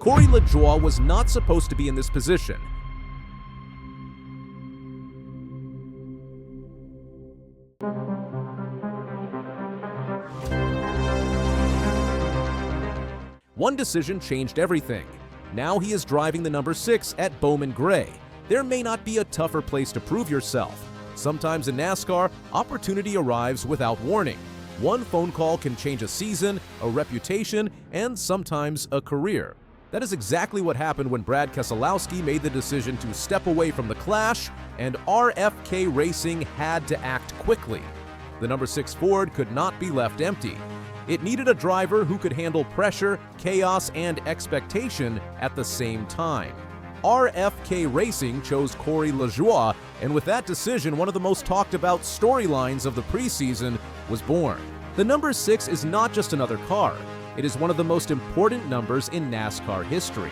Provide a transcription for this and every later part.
Corey LaJoie was not supposed to be in this position. One decision changed everything. Now he is driving the number 6 at Bowman Gray. There may not be a tougher place to prove yourself. Sometimes in NASCAR, opportunity arrives without warning. One phone call can change a season, a reputation, and sometimes a career. That is exactly what happened when Brad Keselowski made the decision to step away from the Clash, and RFK Racing had to act quickly. The number 6 Ford could not be left empty. It needed a driver who could handle pressure, chaos, and expectation at the same time. RFK Racing chose Corey LaJoie, and with that decision, one of the most talked about storylines of the preseason was born. The number 6 is not just another car. It is one of the most important numbers in NASCAR history.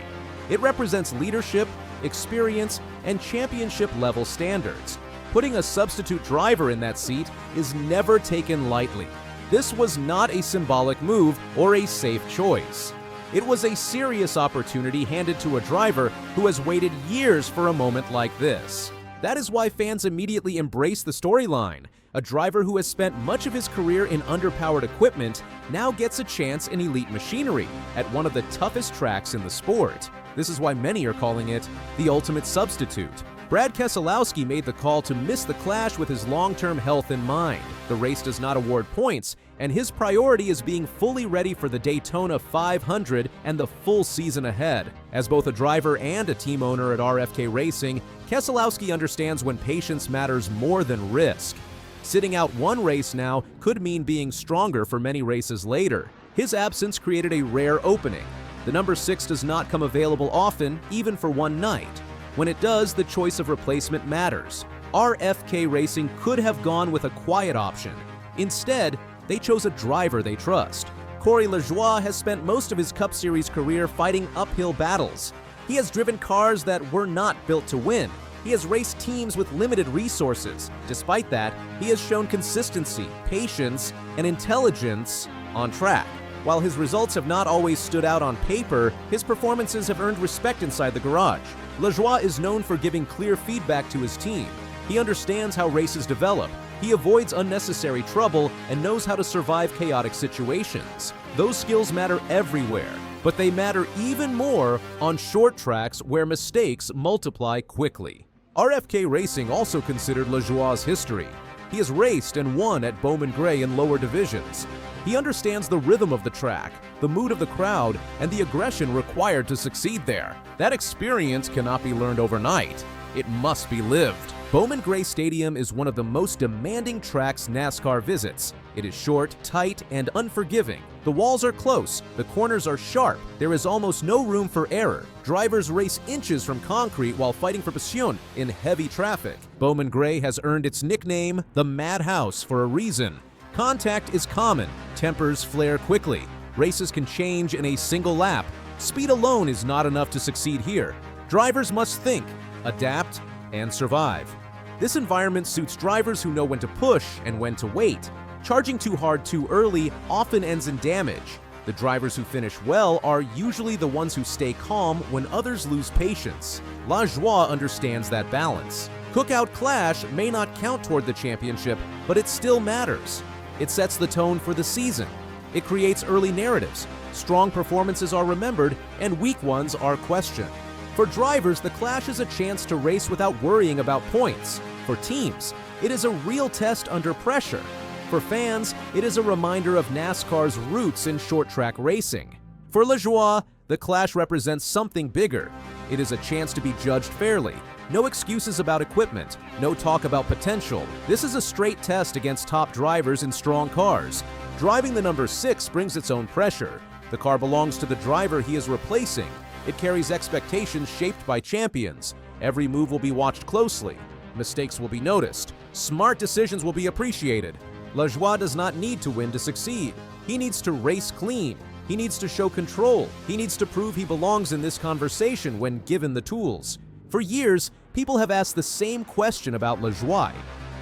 It represents leadership, experience, and championship-level standards. Putting a substitute driver in that seat is never taken lightly. This was not a symbolic move or a safe choice. It was a serious opportunity handed to a driver who has waited years for a moment like this. That is why fans immediately embrace the storyline. A driver who has spent much of his career in underpowered equipment now gets a chance in elite machinery at one of the toughest tracks in the sport. This is why many are calling it the ultimate substitute. Brad Keselowski made the call to miss the Clash with his long-term health in mind. The race does not award points, and his priority is being fully ready for the Daytona 500 and the full season ahead. As both a driver and a team owner at RFK Racing, Keselowski understands when patience matters more than risk. Sitting out one race now could mean being stronger for many races later. His absence created a rare opening. The number 6 does not come available often, even for one night. When it does, the choice of replacement matters. RFK Racing could have gone with a quiet option. Instead, they chose a driver they trust. Corey LaJoie has spent most of his Cup Series career fighting uphill battles. He has driven cars that were not built to win. He has raced teams with limited resources. Despite that, he has shown consistency, patience, and intelligence on track. While his results have not always stood out on paper, his performances have earned respect inside the garage. LaJoie is known for giving clear feedback to his team. He understands how races develop. He avoids unnecessary trouble and knows how to survive chaotic situations. Those skills matter everywhere, but they matter even more on short tracks where mistakes multiply quickly. RFK Racing also considered LaJoie's history. He has raced and won at Bowman Gray in lower divisions. He understands the rhythm of the track, the mood of the crowd, and the aggression required to succeed there. That experience cannot be learned overnight. It must be lived. Bowman Gray Stadium is one of the most demanding tracks NASCAR visits. It is short, tight, and unforgiving. The walls are close, the corners are sharp, there is almost no room for error. Drivers race inches from concrete while fighting for position in heavy traffic. Bowman Gray has earned its nickname, the Madhouse, for a reason. Contact is common, tempers flare quickly, races can change in a single lap. Speed alone is not enough to succeed here. Drivers must think, adapt, and survive. This environment suits drivers who know when to push and when to wait. Charging too hard too early often ends in damage. The drivers who finish well are usually the ones who stay calm when others lose patience. LaJoie understands that balance. Cookout Clash may not count toward the championship, but it still matters. It sets the tone for the season. It creates early narratives. Strong performances are remembered, and weak ones are questioned. For drivers, the Clash is a chance to race without worrying about points. For teams, it is a real test under pressure. For fans, it is a reminder of NASCAR's roots in short-track racing. For LaJoie, the Clash represents something bigger. It is a chance to be judged fairly. No excuses about equipment, no talk about potential. This is a straight test against top drivers in strong cars. Driving the number 6 brings its own pressure. The car belongs to the driver he is replacing. It carries expectations shaped by champions. Every move will be watched closely. Mistakes will be noticed. Smart decisions will be appreciated. LaJoie does not need to win to succeed. He needs to race clean. He needs to show control. He needs to prove he belongs in this conversation when given the tools. For years, people have asked the same question about LaJoie.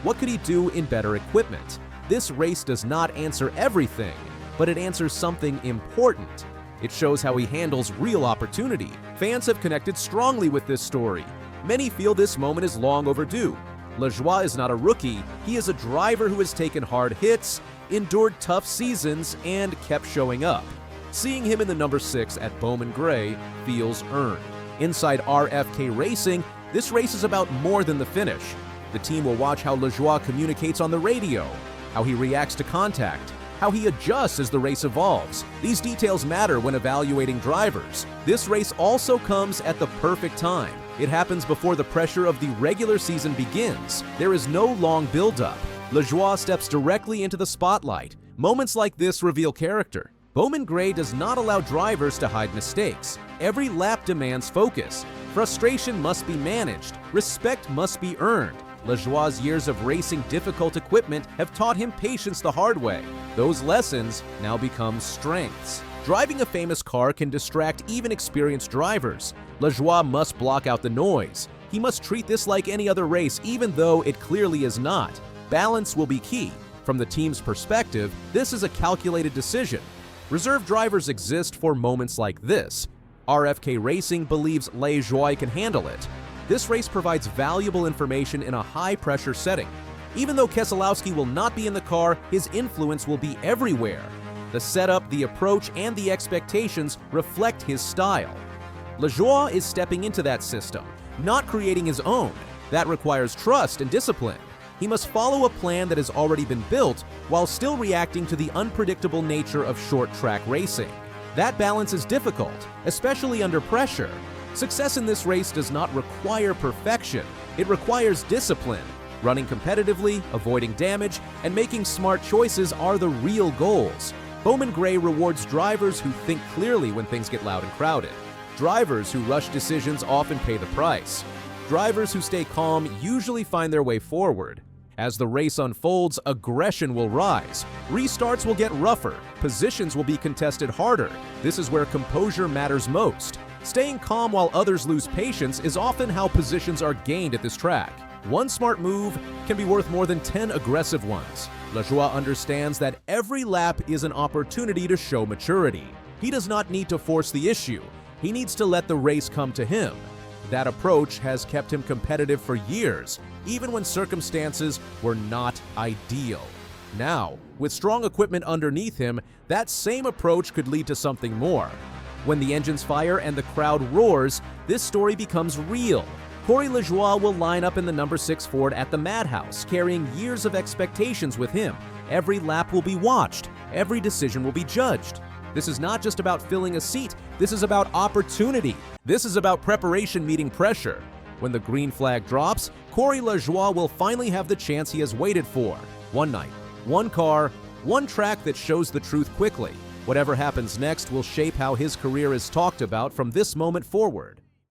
What could he do in better equipment? This race does not answer everything, but it answers something important. It shows how he handles real opportunity. Fans have connected strongly with this story. Many feel this moment is long overdue. LaJoie is not a rookie. He is a driver who has taken hard hits, endured tough seasons, and kept showing up. Seeing him in the number 6 at Bowman Gray feels earned. Inside RFK Racing, this race is about more than the finish. The team will watch how LaJoie communicates on the radio, how he reacts to contact, how he adjusts as the race evolves. These details matter when evaluating drivers. This race also comes at the perfect time. It happens before the pressure of the regular season begins. There is no long build-up. LaJoie steps directly into the spotlight. Moments like this reveal character. Bowman Gray does not allow drivers to hide mistakes. Every lap demands focus. Frustration must be managed. Respect must be earned. LaJoie's years of racing difficult equipment have taught him patience the hard way. Those lessons now become strengths. Driving a famous car can distract even experienced drivers. LaJoie must block out the noise. He must treat this like any other race, even though it clearly is not. Balance will be key. From the team's perspective, this is a calculated decision. Reserve drivers exist for moments like this. RFK Racing believes LaJoie can handle it. This race provides valuable information in a high-pressure setting. Even though Keselowski will not be in the car, his influence will be everywhere. The setup, the approach, and the expectations reflect his style. LaJoie is stepping into that system, not creating his own. That requires trust and discipline. He must follow a plan that has already been built while still reacting to the unpredictable nature of short-track racing. That balance is difficult, especially under pressure. Success in this race does not require perfection. It requires discipline. Running competitively, avoiding damage, and making smart choices are the real goals. Bowman Gray rewards drivers who think clearly when things get loud and crowded. Drivers who rush decisions often pay the price. Drivers who stay calm usually find their way forward. As the race unfolds, aggression will rise. Restarts will get rougher. Positions will be contested harder. This is where composure matters most. Staying calm while others lose patience is often how positions are gained at this track. One smart move can be worth more than 10 aggressive ones. LaJoie understands that every lap is an opportunity to show maturity. He does not need to force the issue. He needs to let the race come to him. That approach has kept him competitive for years, even when circumstances were not ideal. Now, with strong equipment underneath him, that same approach could lead to something more. When the engines fire and the crowd roars, this story becomes real. Corey LaJoie will line up in the number 6 Ford at the Madhouse, carrying years of expectations with him. Every lap will be watched. Every decision will be judged. This is not just about filling a seat. This is about opportunity. This is about preparation meeting pressure. When the green flag drops, Corey LaJoie will finally have the chance he has waited for. One night, one car, one track that shows the truth quickly. Whatever happens next will shape how his career is talked about from this moment forward.